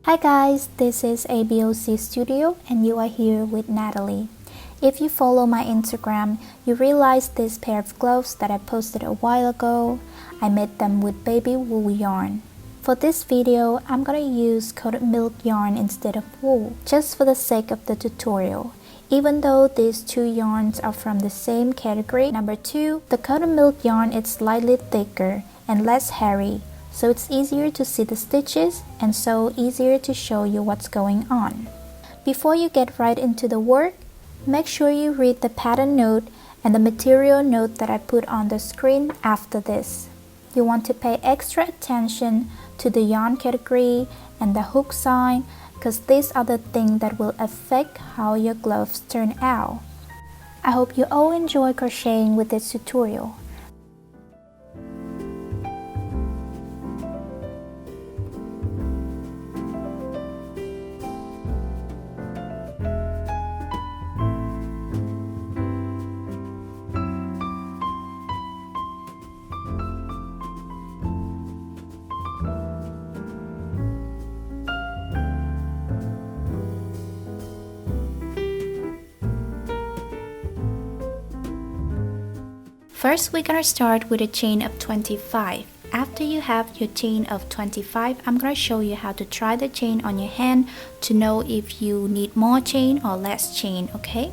Hi guys, this is ABoC Studio and you are here with Natalie. If you follow my Instagram, you realize this pair of gloves that I posted a while ago, I made them with baby wool yarn. For this video, I'm gonna use coated milk yarn instead of wool, just for the sake of the tutorial. Even though these two yarns are from the same category, number 2, the coated milk yarn is slightly thicker and less hairy, so it's easier to see the stitches and so easier to show you what's going on. Before you get right into the work, make sure you read the pattern note and the material note that I put on the screen after this. You want to pay extra attention to the yarn category and the hook sign because these are the things that will affect how your gloves turn out. I hope you all enjoy crocheting with this tutorial. First, we're gonna start with a chain of 25. After you have your chain of 25, I'm gonna show you how to try the chain on your hand to know if you need more chain or less chain, okay?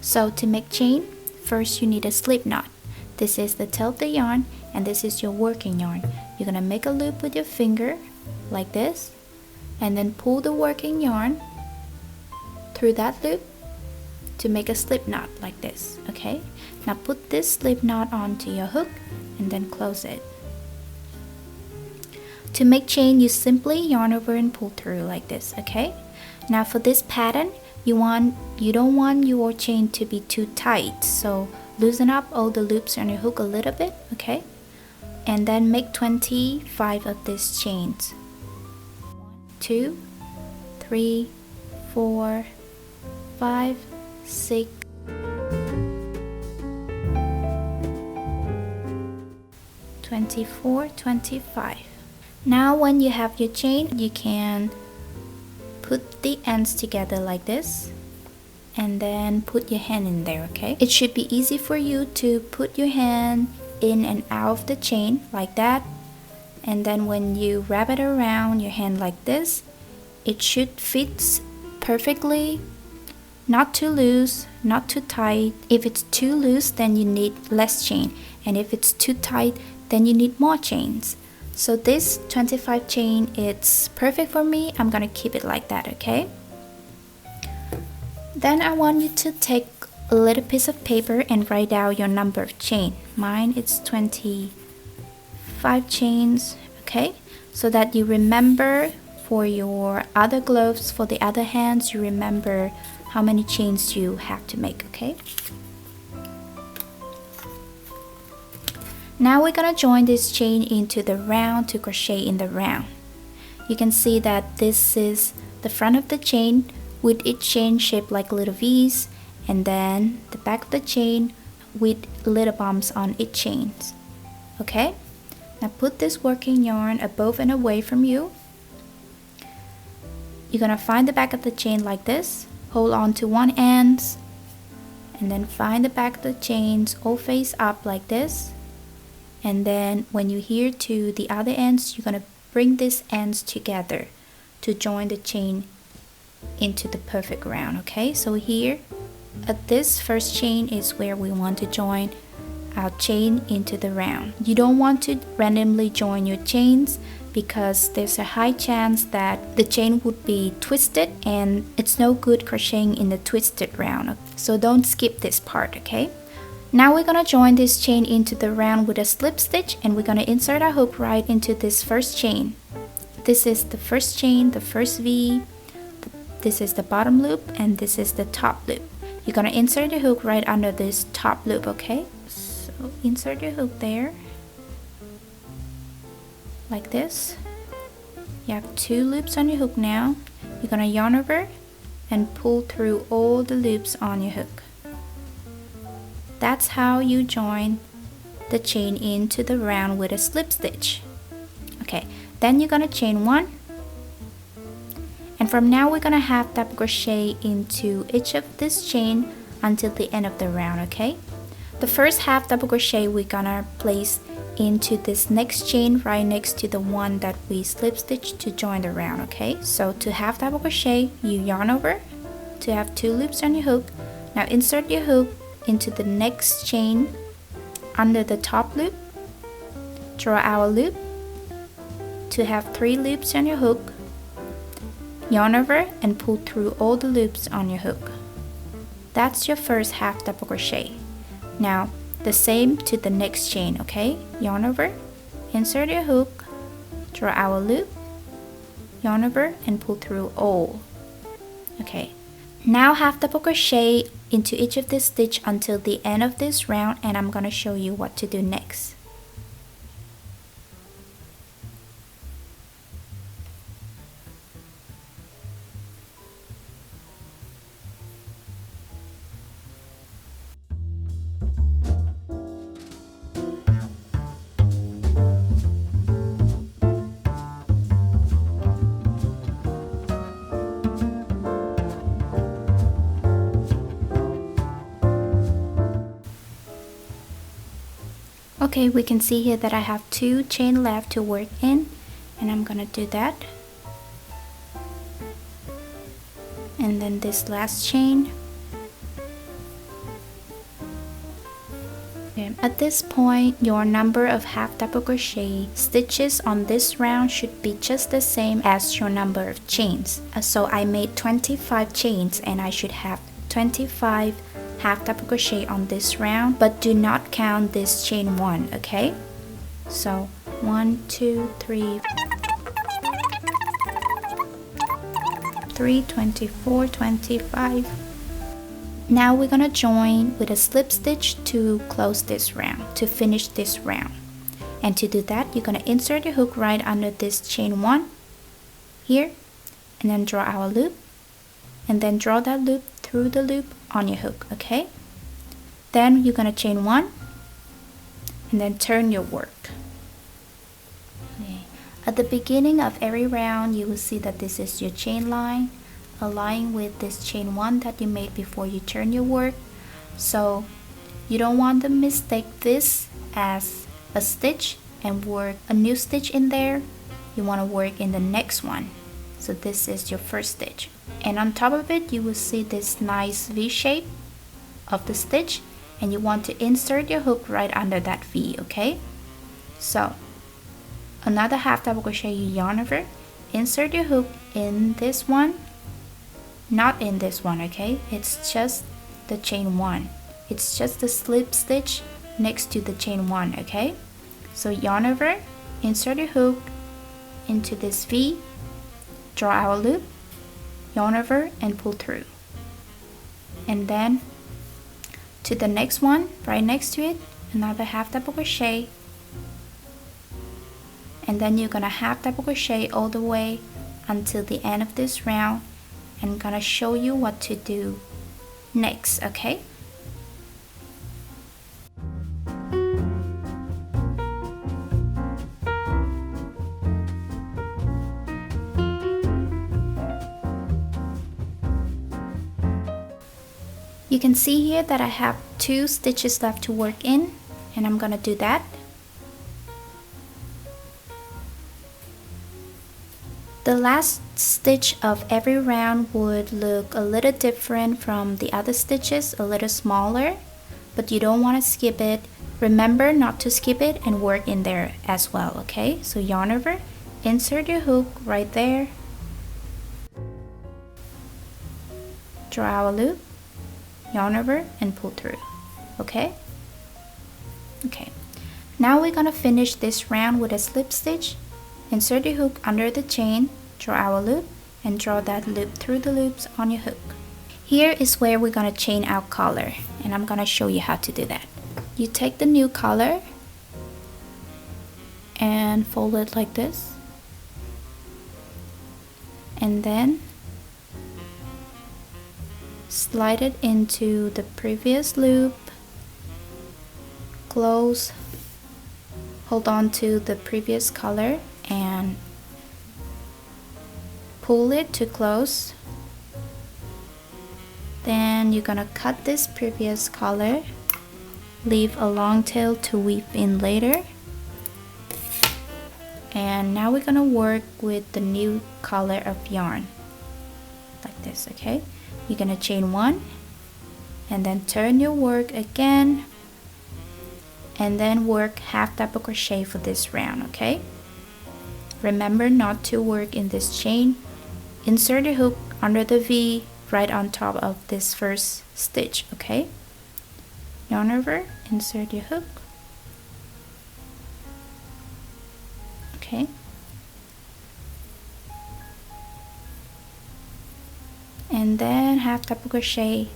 So to make chain, first you need a slip knot. This is the tail of the yarn and this is your working yarn. You're gonna make a loop with your finger like this and then pull the working yarn through that loop to make a slip knot like this, okay? Now put this slip knot onto your hook and then close it. To make chain, you simply yarn over and pull through like this, okay? Now for this pattern, you don't want your chain to be too tight, so loosen up all the loops on your hook a little bit, okay? And then make 25 of these chains. 1, 2, 3, 4, 5, 6, 24, 25. Now when you have your chain, you can put the ends together like this and then put your hand in there, okay? It should be easy for you to put your hand in and out of the chain like that, and then when you wrap it around your hand like this, it should fit perfectly. Not too loose, not too tight. If it's too loose, then you need less chain, and if it's too tight, then you need more chains. So this 25 chain, it's perfect for me. I'm gonna keep it like that, okay? Then I want you to take a little piece of paper and write out your number of chain. Mine is 25 chains, okay? So that you remember for your other gloves, for the other hands, you remember how many chains you have to make, okay? Now we're gonna join this chain into the round to crochet in the round. You can see that this is the front of the chain with each chain shaped like little V's, and then the back of the chain with little bumps on each chain. Okay? Now put this working yarn above and away from you. You're gonna find the back of the chain like this. Hold on to one end and then find the back of the chains all face up like this. And then when you hear to the other ends, you're gonna bring these ends together to join the chain into the perfect round, okay? So here at this first chain is where we want to join our chain into the round. You don't want to randomly join your chains because there's a high chance that the chain would be twisted and it's no good crocheting in the twisted round. So don't skip this part, okay? Now we're gonna join this chain into the round with a slip stitch and we're gonna insert our hook right into this first chain. This is the first chain, the first V, this is the bottom loop, and this is the top loop. You're gonna insert the hook right under this top loop, okay? So insert your hook there, like this. You have 2 loops on your hook now. You're gonna yarn over and pull through all the loops on your hook. That's how you join the chain into the round with a slip stitch. Okay, then you're gonna chain 1 from now we're gonna half double crochet into each of this chain until the end of the round, okay? The first half double crochet we're gonna place into this next chain right next to the one that we slip stitch to join the round, okay? So to half double crochet, you yarn over to have 2 loops on your hook. Now insert your hook into the next chain under the top loop, draw our loop to have 3 loops on your hook, yarn over and pull through all the loops on your hook. That's your first half double crochet. Now the same to the next chain, okay? Yarn over, insert your hook, draw our loop, yarn over and pull through all. Okay, now half double crochet into each of this stitch until the end of this round, and I'm gonna show you what to do next. Okay, we can see here that I have 2 chain left to work in, and I'm gonna do that. And then this last chain. Okay. At this point, your number of half double crochet stitches on this round should be just the same as your number of chains. So I made 25 chains and I should have 25 half double crochet on this round, but do not count this chain 1, okay? So 1, 2, 3, 24, 25. Now we're gonna join with a slip stitch to close this round, to finish this round. And to do that, you're gonna insert your hook right under this chain 1 here, and then draw our loop, and then draw that loop through the loop on your hook, okay? Then you're gonna chain 1 and then turn your work. Okay. At the beginning of every round, you will see that this is your chain line, aligning with this chain 1 that you made before you turn your work. So you don't want to mistake this as a stitch and work a new stitch in there. You want to work in the next one. So this is your first stitch, and on top of it you will see this nice V shape of the stitch, and you want to insert your hook right under that V, okay? So another half double crochet, you yarn over, insert your hook in this one, not in this one, okay? It's just the chain 1. It's just the slip stitch next to the chain 1, okay? So yarn over, insert your hook into this V, draw our loop, yarn over and pull through, and then to the next one right next to it, another half double crochet, and then you're gonna half double crochet all the way until the end of this round. And I'm gonna show you what to do next, okay? You can see here that I have 2 stitches left to work in, and I'm gonna do that. The last stitch of every round would look a little different from the other stitches, a little smaller, but you don't want to skip it. Remember not to skip it and work in there as well, okay? So yarn over, insert your hook right there, draw our loop, yarn over and pull through, okay? Okay, now we're gonna finish this round with a slip stitch. Insert your hook under the chain, draw our loop, and draw that loop through the loops on your hook. Here is where we're gonna chain our collar, and I'm gonna show you how to do that. You take the new collar and fold it like this, and then slide it into the previous loop, close, hold on to the previous color and pull it to close. Then you're gonna cut this previous color, leave a long tail to weave in later. And now we're gonna work with the new color of yarn like this. Okay, you're gonna chain 1 and then turn your work again, and then work half double crochet for this round. Okay, remember not to work in this chain. Insert your hook under the V right on top of this first stitch. Okay, yarn over, insert your hook. Okay, and then half double crochet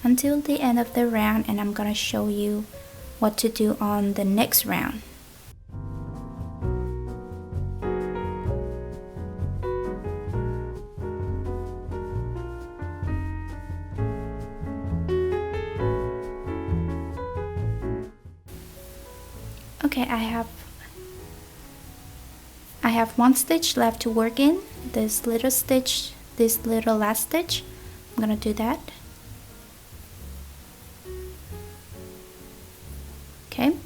until the end of the round, and I'm gonna show you what to do on the next round. Okay, I have 1 stitch left to work in. This little stitch, this little last stitch, I'm gonna do that. Okay,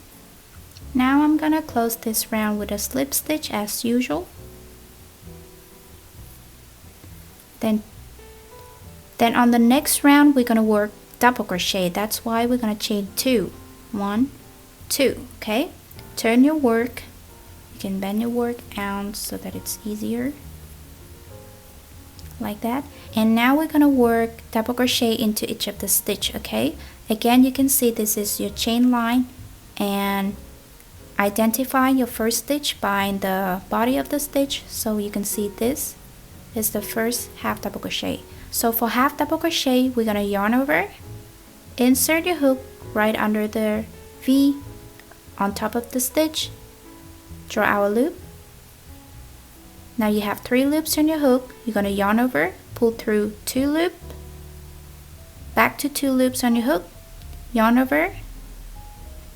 now I'm gonna close this round with a slip stitch as usual. Then on the next round we're gonna work double crochet. That's why we're gonna chain 2. 1, 2. Okay, turn your work. You can bend your work out so that it's easier, like that. And now we're gonna work double crochet into each of the stitch. Okay, again you can see this is your chain line, and identify your first stitch by the body of the stitch. So you can see this is the first half double crochet. So for half double crochet, we're gonna yarn over, insert your hook right under the V on top of the stitch, draw our loop. Now you have 3 loops on your hook. You're gonna yarn over, pull through 2 loops, back to 2 loops on your hook, yarn over,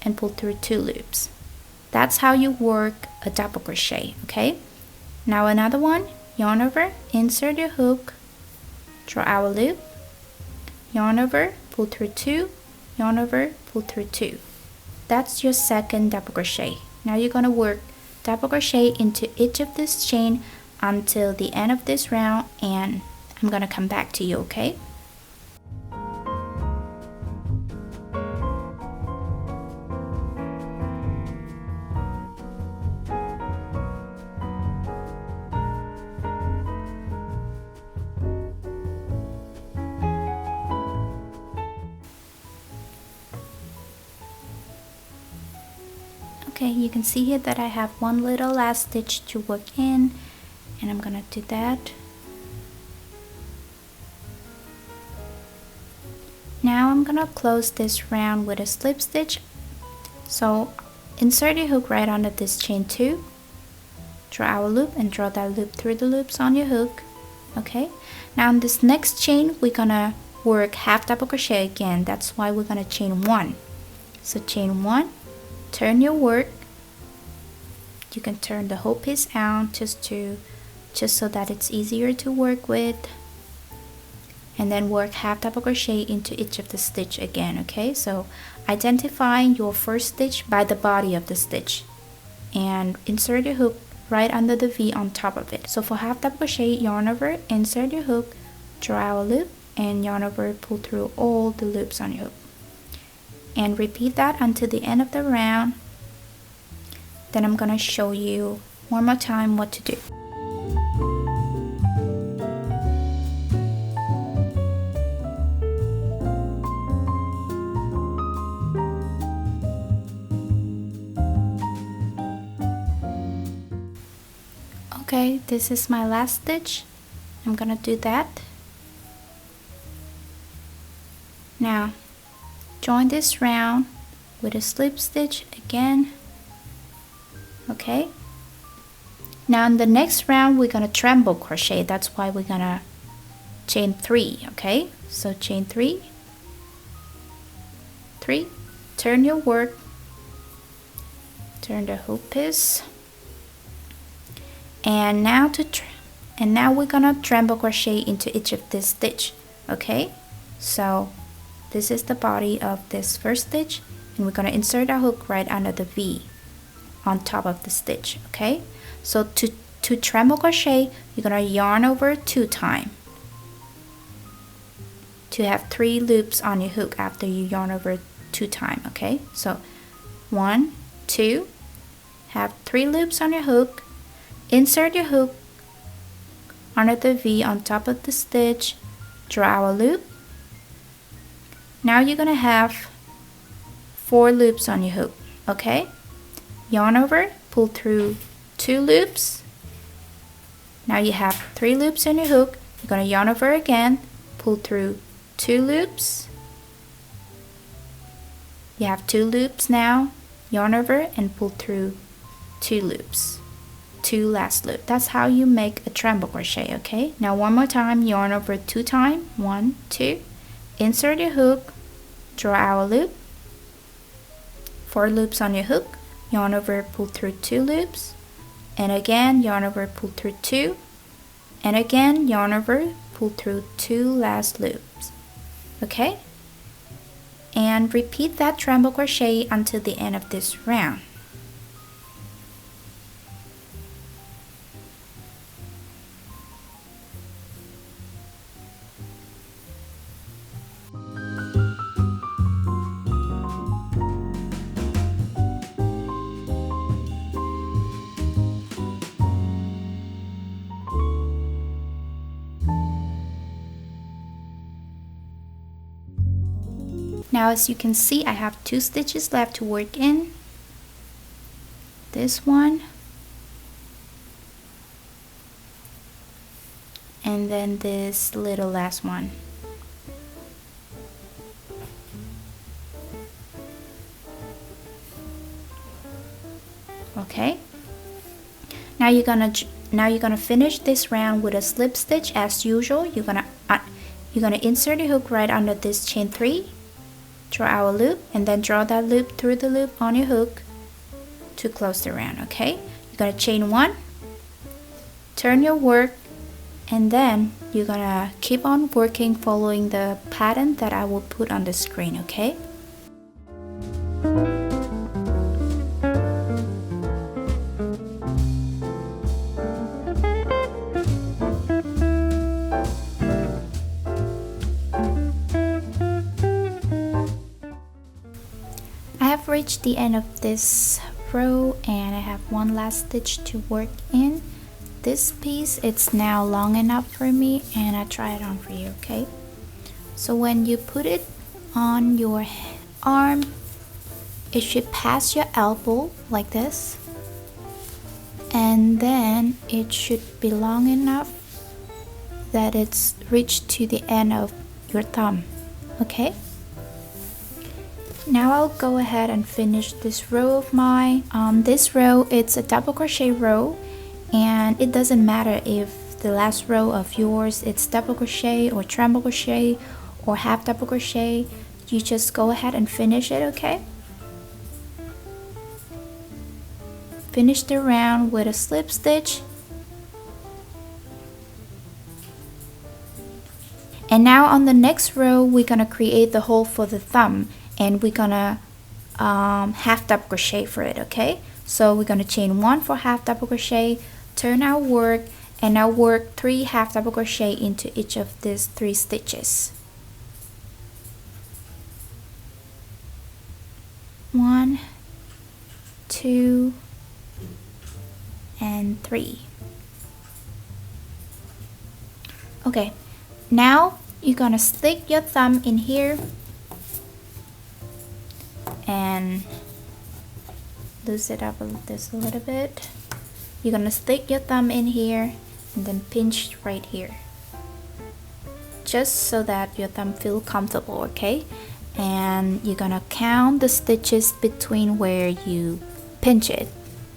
and pull through 2 loops. That's how you work a double crochet. Okay, now another one, yarn over, insert your hook, draw our loop, yarn over, pull through 2, yarn over, pull through 2. That's your second double crochet. Now you're gonna work double crochet into each of this chain until the end of this round, and I'm gonna come back to you. Okay, okay, you can see here that I have 1 little last stitch to work in, and I'm gonna do that. Now I'm gonna close this round with a slip stitch. So insert your hook right under this chain 2, draw our loop, and draw that loop through the loops on your hook. Okay, now in this next chain we're gonna work half double crochet again. That's why we're gonna chain 1. So chain 1, turn your work. You can turn the whole piece out just so that it's easier to work with, and then work half double crochet into each of the stitch again. Okay, so identify your first stitch by the body of the stitch, and insert your hook right under the V on top of it. So for half double crochet, yarn over, insert your hook, draw a loop, and yarn over, pull through all the loops on your hook, and repeat that until the end of the round. Then I'm gonna show you one more time what to do. Okay, this is my last stitch. I'm gonna do that. Now join this round with a slip stitch again. Okay, now in the next round we're gonna treble crochet. That's why we're gonna chain 3. Okay, so chain 3, 3, turn your work, turn the hook piece, and now And now we're gonna treble crochet into each of this stitch. Okay, so this is the body of this first stitch, and we're gonna insert our hook right under the V on top of the stitch. Okay, so to treble crochet, you're gonna yarn over 2 times to have 3 loops on your hook after you yarn over 2 times. Okay, so 1, 2, have 3 loops on your hook, insert your hook under the V on top of the stitch, draw a loop. Now you're gonna have 4 loops on your hook. Okay, yarn over, pull through 2 loops. Now you have 3 loops on your hook. You're gonna yarn over again, pull through 2 loops. You have 2 loops now, yarn over and pull through 2 loops, 2 last loop. That's how you make a treble crochet. Okay, now one more time, yarn over 2 times, 1, 2, insert your hook, draw our loop, 4 loops on your hook, yarn over, pull through 2 loops, and again yarn over, pull through 2, and again yarn over, pull through 2 last loops. Okay, and repeat that treble crochet until the end of this round. Now as you can see, I have 2 stitches left to work in. This one, and then this little last one. Okay, now you're gonna finish this round with a slip stitch as usual. You're gonna insert your hook right under this chain 3, draw our loop, and then draw that loop through the loop on your hook to close the round. Okay, you're gonna chain 1, turn your work, and then you're gonna keep on working following the pattern that I will put on the screen. Okay, reached the end of this row, and I have one last stitch to work in. This piece, it's now long enough for me, and I try it on for you. Okay, so when you put it on your arm, it should pass your elbow like this, and then it should be long enough that it's reached to the end of your thumb. Okay, now I'll go ahead and finish this row of mine. This row, it's a double crochet row, and it doesn't matter if the last row of yours it's double crochet or treble crochet or half double crochet. You just go ahead and finish it. Okay, finish the round with a slip stitch. And now on the next row, we're gonna create the hole for the thumb, and we're gonna half double crochet for it. Okay, so we're gonna chain 1 for half double crochet, turn our work, and now work 3 half double crochet into each of these 3 stitches. 1, 2, and 3. Okay, now you're gonna stick your thumb in here and loose it up just a little bit. You're gonna stick your thumb in here and then pinch right here, just so that your thumb feels comfortable. Okay, and you're gonna count the stitches between where you pinch it.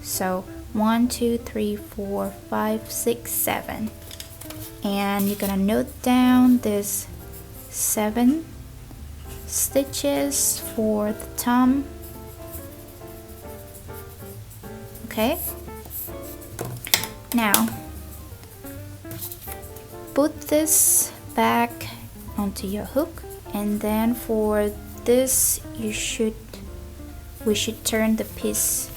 So 1, 2, 3, 4, 5, 6, 7, and you're gonna note down this 7 stitches for the thumb. Okay, now put this back onto your hook, and then for this we should turn the piece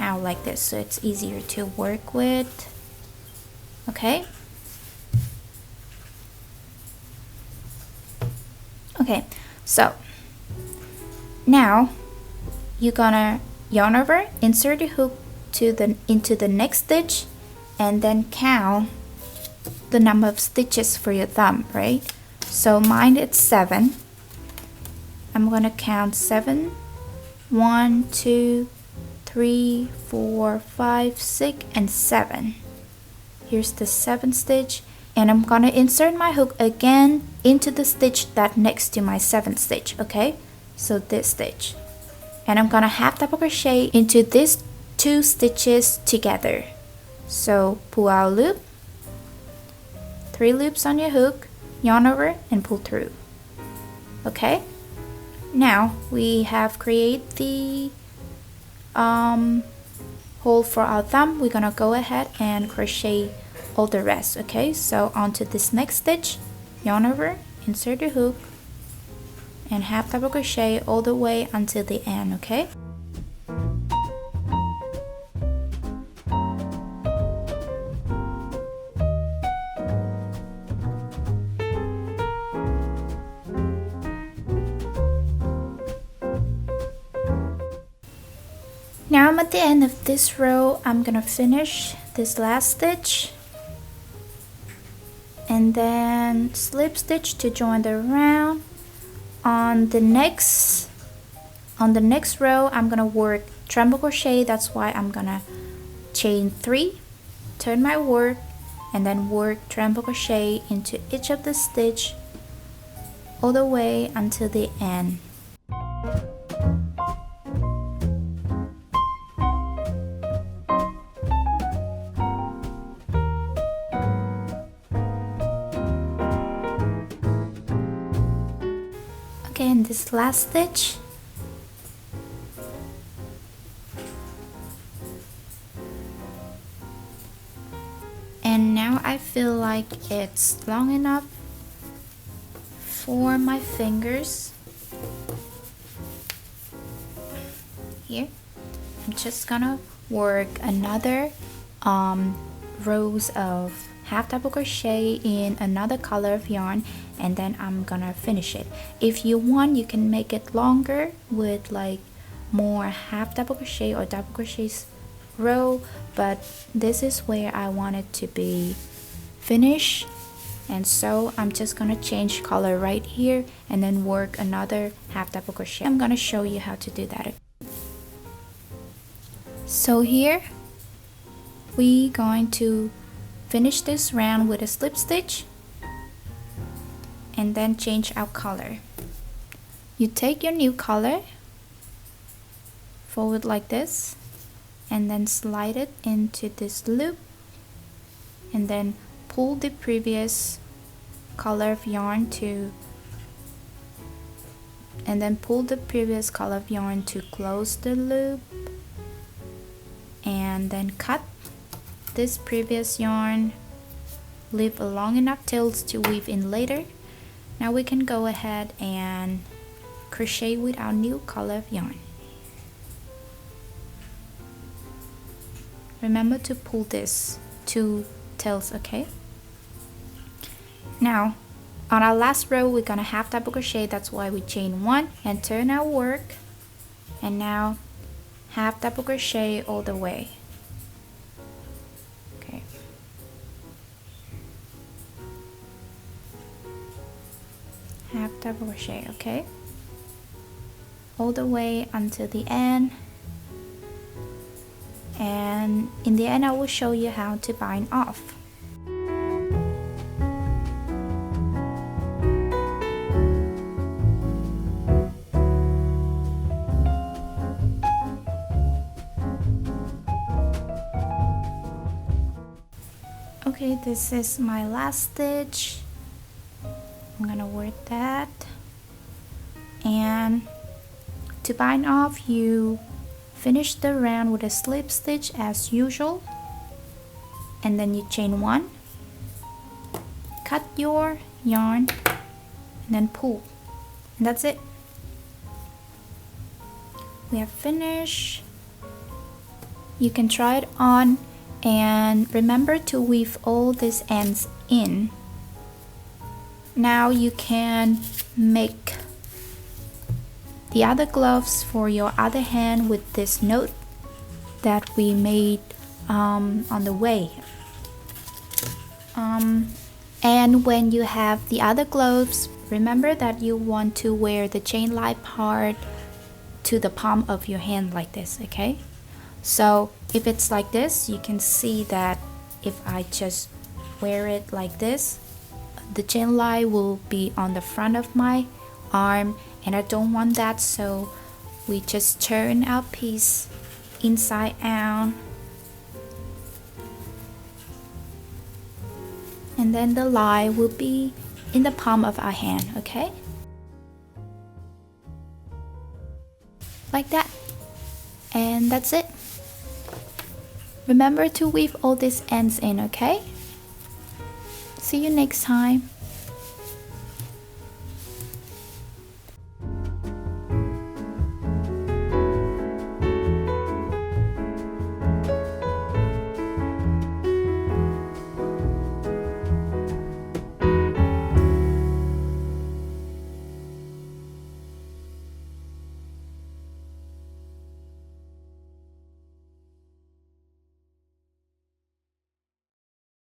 out like this so it's easier to work with. Okay. Okay, so now you're gonna yarn over, insert the hook into the next stitch, and then count the number of stitches for your thumb, right? So mine it's 7. I'm gonna count 7. 1, 2, 3, 4, 5, 6, and 7. Here's the 7th stitch, and I'm gonna insert my hook again into the stitch that next to my 7th stitch. Okay, so this stitch, and I'm gonna half double crochet into these 2 stitches together. So pull out a loop, 3 loops on your hook, yarn over, and pull through. Okay, now we have created the hole for our thumb. We're gonna go ahead and crochet all the rest. Okay, so onto this next stitch, yarn over, insert the hook, and half double crochet all the way until the end. Okay, now I'm at the end of this row. I'm gonna finish this last stitch and then slip stitch to join the round. On the next row I'm gonna work treble crochet. That's why I'm gonna chain 3, turn my work, and then work treble crochet into each of the stitch all the way until the end. Okay, and this last stitch, and now I feel like it's long enough for my fingers. Here, I'm just gonna work another rows of half double crochet in another color of yarn, and then I'm gonna finish it. If you want, you can make it longer with like more half double crochet or double crochets row, but this is where I want it to be finished, and so I'm just gonna change color right here and then work another half double crochet. I'm gonna show you how to do that. So here we going to finish this round with a slip stitch and then change our color. You take your new color, fold it like this, and then slide it into this loop, and then pull the previous color of yarn to close the loop, and then cut this previous yarn, leave a long enough tails to weave in later. Now we can go ahead and crochet with our new color of yarn. Remember to pull this 2 tails, okay? Now on our last row we're gonna half double crochet. That's why we chain 1 and turn our work, and now half double crochet all the way. Okay, half double crochet, okay, all the way until the end. And in the end I will show you how to bind off. Okay, this is my last stitch. I'm gonna work that, and to bind off you finish the round with a slip stitch as usual, and then you chain 1, cut your yarn and then pull, and that's it. We have finished. You can try it on, and remember to weave all these ends in. Now you can make the other gloves for your other hand with this note that we made on the way. And when you have the other gloves, remember that you want to wear the chain light part to the palm of your hand like this, okay? So if it's like this, you can see that if I just wear it like this, the chain light will be on the front of my arm, and I don't want that, so we just turn our piece inside out, and then the light will be in the palm of our hand, okay? Like that. And that's it. Remember to weave all these ends in, okay? See you next time.